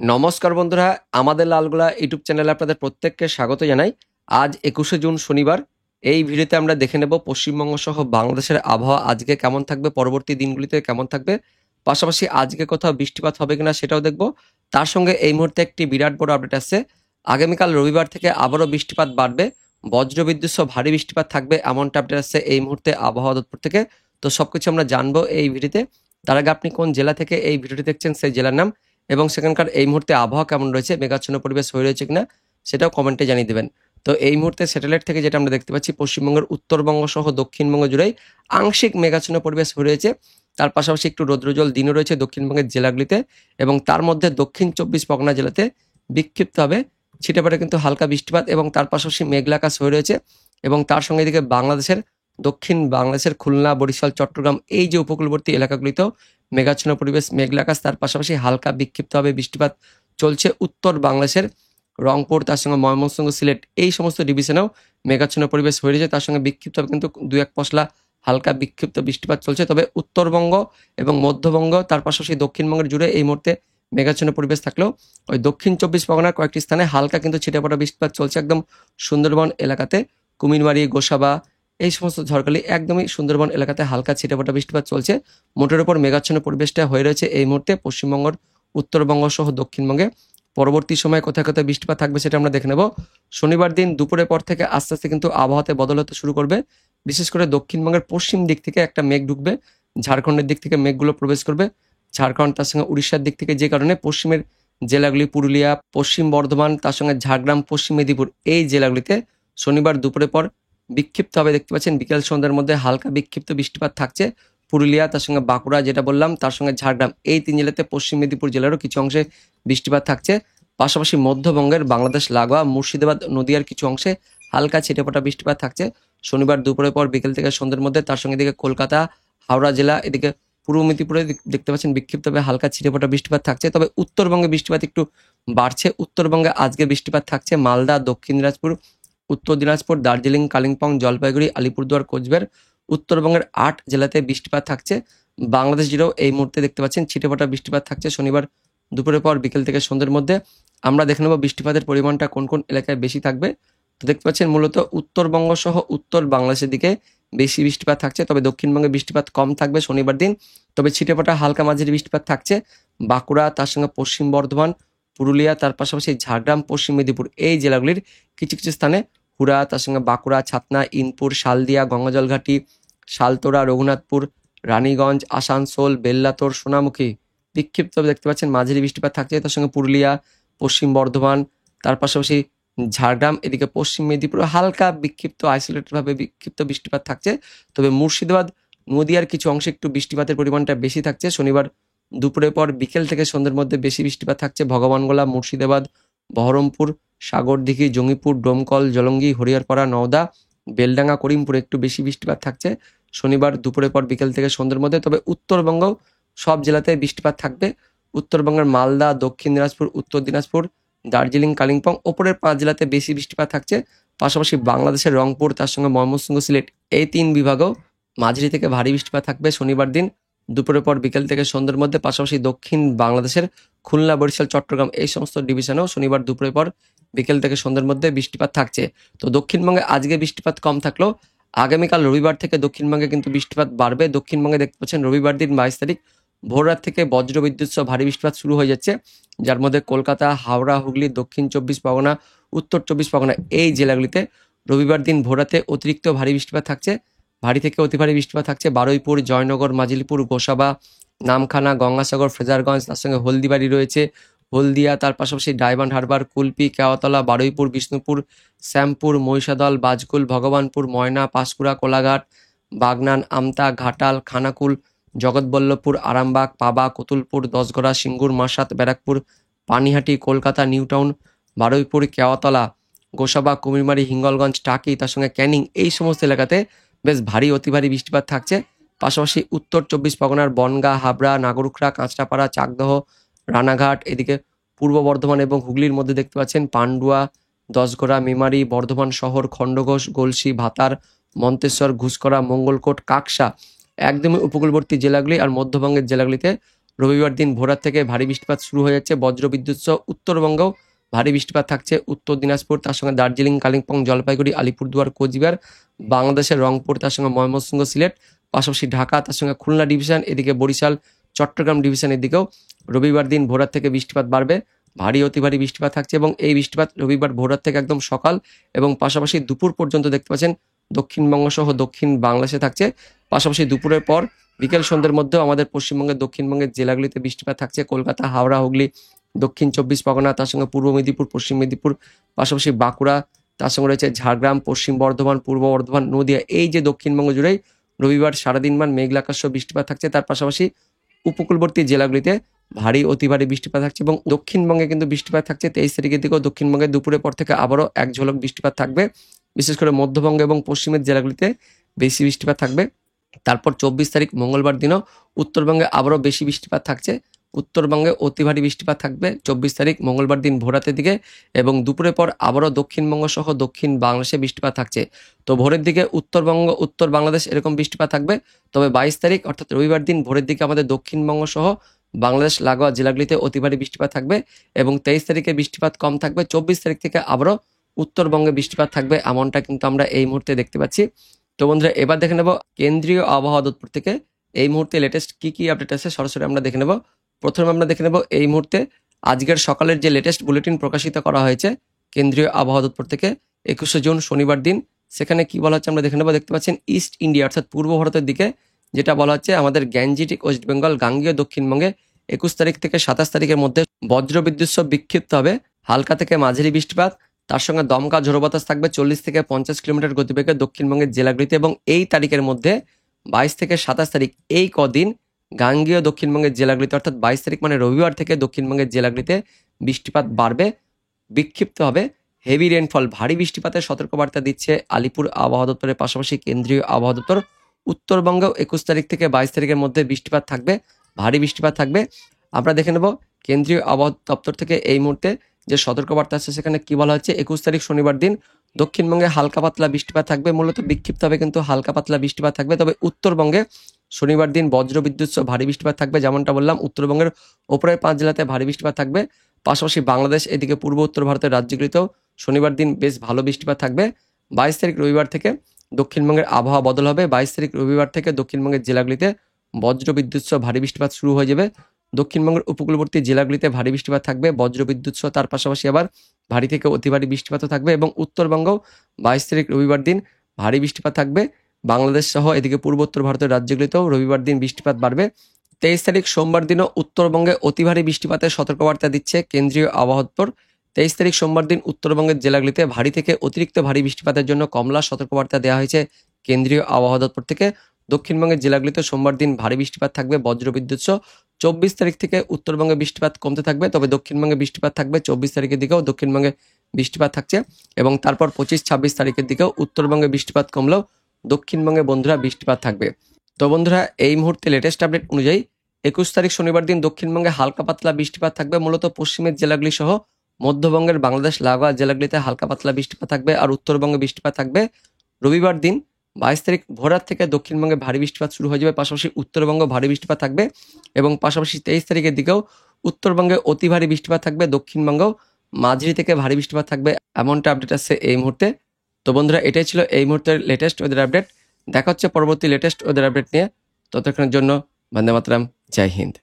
নমস্কার বন্ধুরা, আমাদের লালগোলা ইউটিউব চ্যানেলে আপনাদের প্রত্যেককে স্বাগত জানাই। আজ 21শে জুন শনিবার। এই ভিডিওতে আমরা দেখে নেব পশ্চিমবঙ্গ সহ বাংলাদেশের আবহাওয়া আজকে কেমন থাকবে, পরবর্তী দিনগুলিতে কেমন থাকবে, পাশাপাশি আজকে কোথাও বৃষ্টিপাত হবে কিনা সেটাও দেখব। তার সঙ্গে এই মুহূর্তে একটি বিরাট বড় আপডেট আসছে। আগামীকাল রবিবার থেকে আবারও বৃষ্টিপাত বাড়বে, বজ্রবিদ্যুৎ সহ ভারী বৃষ্টিপাত থাকবে এমনটা আপডেট আসছে এই মুহূর্তে আবহাওয়া দপ্তর থেকে। তো সবকিছু আমরা জানবো এই ভিডিওতে। তার আগে আপনি কোন জেলা থেকে এই ভিডিওটি দেখছেন সেই জেলার নাম এবং সেখানকার এই মুহূর্তে আবহাওয়া কেমন রয়েছে, মেঘাচ্ছন্ন পরিবেশ হয়ে রয়েছে কিনা সেটাও কমেন্টে জানিয়ে দেবেন। তো এই মুহূর্তে স্যাটেলাইট থেকে যেটা আমরা দেখতে পাচ্ছি, পশ্চিমবঙ্গের উত্তরবঙ্গ সহ দক্ষিণবঙ্গ জুড়েই আংশিক মেঘাচ্ছন্ন পরিবেশ হয়ে রয়েছে। তার পাশাপাশি একটু রৌদ্রোজ্জ্বল দিনও রয়েছে দক্ষিণবঙ্গের জেলাগুলিতে, এবং তার মধ্যে দক্ষিণ 24 পরগনা জেলাতে বিক্ষিপ্তভাবে ছিটেফোঁটা কিন্তু হালকা বৃষ্টিপাত এবং তার পাশাপাশি মেঘলা আকাশ হয়ে রয়েছে। এবং তার সঙ্গে এদিকে বাংলাদেশের দক্ষিণ বাংলাদেশের খুলনা, বরিশাল, চট্টগ্রাম এই যে উপকূলবর্তী এলাকাগুলিতেও মেঘাচ্ছন্ন পরিবেশ, মেঘলা আকাশ, তার পাশাপাশি হালকা বিক্ষিপ্তভাবে বৃষ্টিপাত চলছে। উত্তর বাংলাদেশের রংপুর, তার সঙ্গে ময়মনসিংহ, সিলেট এই সমস্ত ডিভিশনেও মেঘাচ্ছন্ন পরিবেশ হয়ে রয়েছে। তার সঙ্গে বিক্ষিপ্তভাবে কিন্তু দু এক পশলা হালকা বিক্ষিপ্ত বৃষ্টিপাত চলছে। তবে উত্তরবঙ্গ এবং মধ্যবঙ্গ, তার পাশাপাশি দক্ষিণবঙ্গের জুড়ে এই মুহূর্তে মেঘাচ্ছন্ন পরিবেশ থাকলেও ওই দক্ষিণ 24 পরগনার কয়েকটি স্থানে হালকা কিন্তু ছিটেফোঁটা বৃষ্টিপাত চলছে। একদম সুন্দরবন এলাকাতে কুমিরমারি, গোসাবা এই সমস্ত ঝড়খালি একদমই সুন্দরবন এলাকাতে হালকা ছিটেফোঁটা বৃষ্টিপাত চলছে। মোটের উপর মেঘাচ্ছন্ন পরিবেশটা হয়ে রয়েছে এই মুহূর্তে পশ্চিমবঙ্গের উত্তরবঙ্গ সহ দক্ষিণবঙ্গে। পরবর্তী সময়ে কোথায় কোথায় বৃষ্টিপাত থাকবে সেটা আমরা দেখে নেব। শনিবার দিন দুপুরের পর থেকে আস্তে আস্তে কিন্তু আবহাওয়াতে বদল হতে শুরু করবে। বিশেষ করে দক্ষিণবঙ্গের পশ্চিম দিক থেকে একটা মেঘ ঢুকবে, ঝাড়খণ্ডের দিক থেকে মেঘগুলো প্রবেশ করবে। ঝাড়খণ্ড তার সঙ্গে উড়িষ্যার দিক থেকে, যে কারণে পশ্চিমের জেলাগুলি পুরুলিয়া, পশ্চিম বর্ধমান, তার সঙ্গে ঝাড়গ্রাম, পশ্চিম মেদিনীপুর এই জেলাগুলিতে শনিবার দুপুরের পর বিক্ষিপ্তভাবে দেখতে পাচ্ছেন বিকেল সন্ধ্যার মধ্যে হালকা বিক্ষিপ্ত বৃষ্টিপাত থাকছে। পুরুলিয়া, তার সঙ্গে বাঁকুড়া যেটা বললাম, তার সঙ্গে ঝাড়গ্রাম এই তিন জেলাতে, পশ্চিম মেদিনীপুর জেলারও কিছু অংশে বৃষ্টিপাত থাকছে। পাশাপাশি মধ্যবঙ্গের বাংলাদেশ লাগোয়া মুর্শিদাবাদ, নদিয়ার কিছু অংশে হালকা ছিটেফোঁটা বৃষ্টিপাত থাকছে শনিবার দুপুরের পর বিকেল থেকে সন্ধ্যের মধ্যে। তার সঙ্গে এদিকে কলকাতা, হাওড়া জেলা, এদিকে পূর্ব মেদিনীপুরে দেখতে পাচ্ছেন বিক্ষিপ্তভাবে হালকা ছিটেফোঁটা বৃষ্টিপাত থাকছে। তবে উত্তরবঙ্গে বৃষ্টিপাত একটু বাড়ছে। উত্তরবঙ্গে আজকে বৃষ্টিপাত থাকছে মালদা, দক্ষিণ দিনাজপুর, উত্তর দিনাজপুর, দার্জিলিং, কালিম্পং, জলপাইগুড়ি, আলিপুরদুয়ার, কোচবিহার উত্তরবঙ্গের 8 জেলাতে বৃষ্টিপাত থাকছে। বাংলাদেশ জুড়েও এই মুহূর্তে দেখতে পাচ্ছেন ছিটেফোঁটা বৃষ্টিপাত থাকছে শনিবার দুপুরের পর বিকেল থেকে সন্ধ্যের মধ্যে। আমরা দেখে নেব বৃষ্টিপাতের পরিমাণটা কোন কোন এলাকায় বেশি থাকবে। তো দেখতে পাচ্ছেন মূলত উত্তরবঙ্গ সহ উত্তর বাংলাদেশের দিকে বেশি বৃষ্টিপাত থাকছে, তবে দক্ষিণবঙ্গে বৃষ্টিপাত কম থাকবে শনিবার দিন। তবে ছিটেফোঁটা হালকা মাঝারি বৃষ্টিপাত থাকছে বাঁকুড়া, তার সঙ্গে পশ্চিম বর্ধমান, পুরুলিয়া, তার পাশাপাশি ঝাড়গ্রাম, পশ্চিম মেদিনীপুর এই জেলাগুলির কিছু কিছু স্থানে, হুড়া, তার সঙ্গে বাঁকুড়া, ছাতনা, ইনপুর, শালদিয়া, গঙ্গাজলঘাটি, শালতোড়া, রঘুনাথপুর, রানীগঞ্জ, আসানসোল, বেল্লাতোর, সোনামুখী বিক্ষিপ্তভাবে দেখতে পাচ্ছেন মাঝারি বৃষ্টিপাত থাকছে। তার সঙ্গে পুরুলিয়া, পশ্চিম বর্ধমান, তার পাশাপাশি ঝাড়গ্রাম, এদিকে পশ্চিম মেদিনীপুরে হালকা বিক্ষিপ্ত আইসোলেটেডভাবে বিক্ষিপ্ত বৃষ্টিপাত থাকছে। তবে মুর্শিদাবাদ, নদিয়ার কিছু অংশে একটু বৃষ্টিপাতের পরিমাণটা বেশি থাকছে শনিবার দুপুরের পর বিকেল থেকে সন্ধ্যের মধ্যে বেশি বৃষ্টিপাত থাকছে ভগবানগোলা, মুর্শিদাবাদ, বহরমপুর, সাগরদিঘি, জঙ্গিপুর, ডোমকল, জলঙ্গি, হরিহরপাড়া, নওদা, বেলডাঙ্গা, করিমপুরে একটু বেশি বৃষ্টিপাত থাকছে শনিবার দুপুরের পর বিকেল থেকে সন্ধ্যের মধ্যে। তবে উত্তরবঙ্গ সব জেলাতে বৃষ্টিপাত থাকবে। উত্তরবঙ্গের মালদা, দক্ষিণ দিনাজপুর, উত্তর দিনাজপুর, দার্জিলিং, কালিম্পং ওপরের 5 জেলাতে বেশি বৃষ্টিপাত থাকছে। পাশাপাশি বাংলাদেশের রংপুর, তার সঙ্গে ময়মনসিংহ, সিলেট এই 3 বিভাগেও মাঝারি থেকে ভারী বৃষ্টিপাত থাকবে শনিবার দিন দুপুরের পর বিকেল থেকে সন্ধ্যের মধ্যে। পাশাপাশি দক্ষিণ বাংলাদেশের খুলনা, বরিশাল, চট্টগ্রাম এই সমস্ত ডিভিশনেও শনিবার দুপুরের পর বিকেল থেকে সন্ধ্যের মধ্যে বৃষ্টিপাত থাকছে। তো দক্ষিণবঙ্গে আজকে বৃষ্টিপাত কম থাকলেও আগামীকাল রবিবার থেকে দক্ষিণবঙ্গে কিন্তু বৃষ্টিপাত বাড়বে। দক্ষিণবঙ্গে দেখতে পাচ্ছেন রবিবার দিন 22 তারিখ ভোররাত থেকে বজ্রবিদ্যুৎ সহ ভারী বৃষ্টিপাত শুরু হয়ে যাচ্ছে, যার মধ্যে কলকাতা, হাওড়া, হুগলি, দক্ষিণ 24 পরগনা, উত্তর 24 পরগনা এই জেলাগুলিতে রবিবার দিন ভোররাতে অতিরিক্ত ভারী বৃষ্টিপাত থাকছে। ভারী থেকে অতি ভারী বৃষ্টিপাত থাকছে বারুইপুর, জয়নগর, মাজিলপুর, গোসাবা, নামখানা, গঙ্গাসাগর, ফ্রেজারগঞ্জ, তার সঙ্গে হলদিবাড়ি রয়েছে, হলদিয়া, তার পাশাপাশি ডায়মন্ড হারবার, কুলপি, কেওয়াতলা, বারুইপুর, বিষ্ণুপুর, শ্যামপুর, মহিষাদল, বাজকুল, ভগবানপুর, ময়না, পাঁশকুড়া, কোলাঘাট, বাগনান, আমতা, ঘাটাল, খানাকুল, জগৎবল্লভপুর, আরামবাগ, পাবা, কতুলপুর, দশগড়া, সিঙ্গুর, মাসাত, ব্যারাকপুর, পানিহাটি, কলকাতা, নিউটাউন, বারুইপুর, কেওয়াতলা, গোসাবা, কুমিরমারি, হিঙ্গলগঞ্জ, টাকি, তার সঙ্গে ক্যানিং এই সমস্ত এলাকাতে বেশ ভারী অতি ভারী বৃষ্টিপাত থাকছে। পাশাপাশি উত্তর 24 পরগনার বনগাঁ, হাবড়া, নাগরুখড়া, কাঁচরাপাড়া, চাকদহ, রানাঘাট, এদিকে পূর্ব বর্ধমান এবং হুগলির মধ্যে দেখতে পাচ্ছেন পান্ডুয়া, দশঘোড়া, মেমারি, বর্ধমান শহর, খণ্ডঘোষ, গলসি, ভাতার, মন্তেশ্বর, ঘুষকরা, মঙ্গলকোট, কাকসা একদমই উপকূলবর্তী জেলাগুলি আর মধ্যবঙ্গের জেলাগুলিতে রবিবার দিন ভোররাত থেকে ভারী বৃষ্টিপাত শুরু হয়ে যাচ্ছে, বজ্রবিদ্যুৎ সহ উত্তরবঙ্গেও ভারী বৃষ্টিপাত থাকছে। উত্তর দিনাজপুর, তার সঙ্গে দার্জিলিং, কালিম্পং, জলপাইগুড়ি, আলিপুরদুয়ার, কোচবিহার, বাংলাদেশের রংপুর, তার সঙ্গে ময়মনসিংহ, সিলেট, পাশাপাশি ঢাকা, তার সঙ্গে খুলনা ডিভিশন, এদিকে বরিশাল, চট্টগ্রাম ডিভিশনের দিকেও রবিবার দিন ভোররাত থেকে বৃষ্টিপাত বাড়বে, ভারী অতি ভারী বৃষ্টিপাত থাকছে। এবং এই বৃষ্টিপাত রবিবার ভোররাত থেকে একদম সকাল এবং পাশাপাশি দুপুর পর্যন্ত দেখতে পাচ্ছেন দক্ষিণবঙ্গ সহ দক্ষিণ বাংলাদেশে থাকছে। পাশাপাশি দুপুরের পর বিকেল সন্ধ্যের মধ্যেও আমাদের পশ্চিমবঙ্গের দক্ষিণবঙ্গের জেলাগুলিতে বৃষ্টিপাত থাকছে। কলকাতা, হাওড়া, হুগলি, দক্ষিণ চব্বিশ পরগনা, তার সঙ্গে পূর্ব মেদিনীপুর, পশ্চিম মেদিনীপুর, পাশাপাশি বাঁকুড়া, তার সঙ্গে রয়েছে ঝাড়গ্রাম, পশ্চিম বর্ধমান, পূর্ব বর্ধমান, নদিয়া, এই যে দক্ষিণবঙ্গ জুড়েই রবিবার সারাদিনমান মেঘলা আকাশ সহ বৃষ্টিপাত থাকছে। তার পাশাপাশি উপকূলবর্তী জেলাগুলিতে ভারী অতি ভারী বৃষ্টিপাত থাকছে এবং দক্ষিণবঙ্গে কিন্তু বৃষ্টিপাত থাকছে 23 তারিখের দিকেও। দক্ষিণবঙ্গে দুপুরের পর থেকে আবারও এক ঝলক বৃষ্টিপাত থাকবে, বিশেষ করে মধ্যবঙ্গ এবং পশ্চিমের জেলাগুলিতে বেশি বৃষ্টিপাত থাকবে। তারপর 24 তারিখ মঙ্গলবার দিনও উত্তরবঙ্গে আবারও বেশি বৃষ্টিপাত থাকছে। উত্তরবঙ্গে অতি ভারী বৃষ্টিপাত থাকবে 24 তারিখ মঙ্গলবার দিন ভোরাতের দিকে, এবং দুপুরের পর আবারও দক্ষিণবঙ্গ সহ দক্ষিণ বাংলাদেশে বৃষ্টিপাত থাকছে। তো ভোরের দিকে উত্তরবঙ্গ, উত্তর বাংলাদেশ এরকম বৃষ্টিপাত থাকবে। তবে 22 তারিখ অর্থাৎ রবিবার দিন ভোরের দিকে আমাদের দক্ষিণবঙ্গ সহ বাংলাদেশ লাগোয়া জেলাগুলিতে অতি ভারী বৃষ্টিপাত থাকবে এবং 23 তারিখে বৃষ্টিপাত কম থাকবে। 24 তারিখ থেকে আবারও উত্তরবঙ্গে বৃষ্টিপাত থাকবে, এমনটা কিন্তু আমরা এই মুহূর্তে দেখতে পাচ্ছি। তো বন্ধুরা, এবার দেখে নেব কেন্দ্রীয় আবহাওয়া দপ্তর থেকে এই মুহূর্তে লেটেস্ট কি কি আপডেট আছে সরাসরি আমরা দেখে নেব। প্রথমে আমরা দেখে নেব এই মুহূর্তে আজকের সকালের যে লেটেস্ট বুলেটিন প্রকাশিত করা হয়েছে কেন্দ্রীয় আবহাওয়া দপ্তর থেকে 21শে জুন শনিবার দিন। সেখানে কি বলা হচ্ছে আমরা দেখে নেব। দেখতে পাচ্ছেন ইস্ট ইন্ডিয়া অর্থাৎ পূর্ব ভারতের দিকে যেটা বলা হচ্ছে আমাদের গ্যাঞ্জেটিক ওয়েস্ট বেঙ্গল গাঙ্গীয় দক্ষিণবঙ্গে 21 তারিখ থেকে 27 তারিখের মধ্যে বজ্রবিদ্যুৎ সহ বিক্ষিপ্ত হবে হালকা থেকে মাঝারি বৃষ্টিপাত, তার সঙ্গে দমকা ঝোড়ো বাতাস থাকবে 40 থেকে 50 কিলোমিটার গতিবেগে দক্ষিণবঙ্গের জেলাগুলিতে। এবং এই তারিখের মধ্যে 22 থেকে 27 তারিখ এই কদিন গাঙ্গীয় দক্ষিণবঙ্গের জেলাগুলিতে অর্থাৎ 22 তারিখ মানে রবিবার থেকে দক্ষিণবঙ্গের জেলাগুলিতে বৃষ্টিপাত বাড়বে, বিক্ষিপ্ত হবে, হেভি রেনফল, ভারী বৃষ্টিপাতের সতর্কবার্তা দিচ্ছে আলিপুর আবহাওয়া দপ্তরের পাশাপাশি কেন্দ্রীয় আবহাওয়া দপ্তর। উত্তরবঙ্গেও 21 তারিখ থেকে 22 তারিখের মধ্যে বৃষ্টিপাত থাকবে, ভারী বৃষ্টিপাত থাকবে। আমরা দেখে নেব কেন্দ্রীয় আবহাওয়া দপ্তর থেকে এই মুহূর্তে যে সতর্কবার্তা আছে সেখানে কি বলা হচ্ছে। 21 তারিখ শনিবার দিন দক্ষিণবঙ্গে হালকা পাতলা বৃষ্টিপাত থাকবে, মূলত বিক্ষিপ্ত হবে কিন্তু হালকা পাতলা বৃষ্টিপাত থাকবে। তবে উত্তরবঙ্গে শনিবার দিন বজ্রবিদ্যুৎ সহ ভারী বৃষ্টিপাত থাকবে, যেমনটা বললাম উত্তরবঙ্গের ওপরের 5 জেলাতে ভারী বৃষ্টিপাত থাকবে। পাশাপাশি বাংলাদেশ এদিকে পূর্ব উত্তর ভারতের রাজ্যগুলিতেও শনিবার দিন বেশ ভালো বৃষ্টিপাত থাকবে। 22 তারিখ রবিবার থেকে দক্ষিণবঙ্গের আবহাওয়া বদল হবে। 22 তারিখ রবিবার থেকে দক্ষিণবঙ্গের জেলাগুলিতে বজ্রবিদ্যুৎ সহ ভারী বৃষ্টিপাত শুরু হয়ে যাবে। দক্ষিণবঙ্গের উপকূলবর্তী জেলাগুলিতে ভারী বৃষ্টিপাত থাকবে, বজ্রবিদ্যুৎ সহ, তার পাশাপাশি আবার ভারী থেকে অতি ভারী বৃষ্টিপাতও থাকবে। এবং উত্তরবঙ্গও 22 তারিখ রবিবার দিন ভারী বৃষ্টিপাত থাকবে। বাংলাদেশ সহ এদিকে পূর্বোত্তর ভারতের রাজ্যগুলিতেও রবিবার দিন বৃষ্টিপাত বাড়বে। 23 তারিখ সোমবার দিনও উত্তরবঙ্গে অতি ভারী বৃষ্টিপাতের সতর্কবার্তা দিচ্ছে কেন্দ্রীয় আবহাওয়া দপ্তর। 23 তারিখ সোমবার দিন উত্তরবঙ্গের জেলাগুলিতে ভারী থেকে অতিরিক্ত ভারী বৃষ্টিপাতের জন্য কমলা সতর্কবার্তা দেওয়া হয়েছে কেন্দ্রীয় আবহাওয়া দপ্তর থেকে। দক্ষিণবঙ্গের জেলাগুলিতে সোমবার দিন ভারী বৃষ্টিপাত থাকবে, বজ্রবিদ্যুৎ সহ। 24 তারিখ থেকে উত্তরবঙ্গে বৃষ্টিপাত কমতে থাকবে, তবে দক্ষিণবঙ্গে বৃষ্টিপাত থাকবে। 24 তারিখের দিকেও দক্ষিণবঙ্গে বৃষ্টিপাত থাকছে এবং তারপর 25-26 তারিখের দিকেও উত্তরবঙ্গে বৃষ্টিপাত কমলেও দক্ষিণবঙ্গে বন্ধুরা বৃষ্টিপাত থাকবে। তো বন্ধুরা, এই মুহূর্তে লেটেস্ট আপডেট অনুযায়ী 21 তারিখ শনিবার দিন দক্ষিণবঙ্গে হালকা পাতলা বৃষ্টিপাত থাকবে, মূলত পশ্চিমের জেলাগুলি সহ মধ্যবঙ্গের বাংলাদেশ লাগোয়া জেলাগুলিতে হালকা পাতলা বৃষ্টিপাত থাকবে আর উত্তরবঙ্গে বৃষ্টিপাত থাকবে। রবিবার দিন 22 তারিখ ভোররাত থেকে দক্ষিণবঙ্গে ভারী বৃষ্টিপাত শুরু হয়ে যাবে, পাশাপাশি উত্তরবঙ্গ ভারী বৃষ্টিপাত থাকবে এবং পাশাপাশি 23 তারিখের দিকেও উত্তরবঙ্গে অতি ভারী বৃষ্টিপাত থাকবে, দক্ষিণবঙ্গেও মাঝারি থেকে ভারী বৃষ্টিপাত থাকবে, এমনটা আপডেট আছে এই মুহূর্তে। তো বন্ধুরা, এটাই ছিল এই মুহূর্তের লেটেস্ট ওয়েদার আপডেট। দেখা হচ্ছে পরবর্তী লেটেস্ট ওয়েদার আপডেট নিয়ে। ততক্ষণের জন্য বন্দে মাতরম, জয় হিন্দ।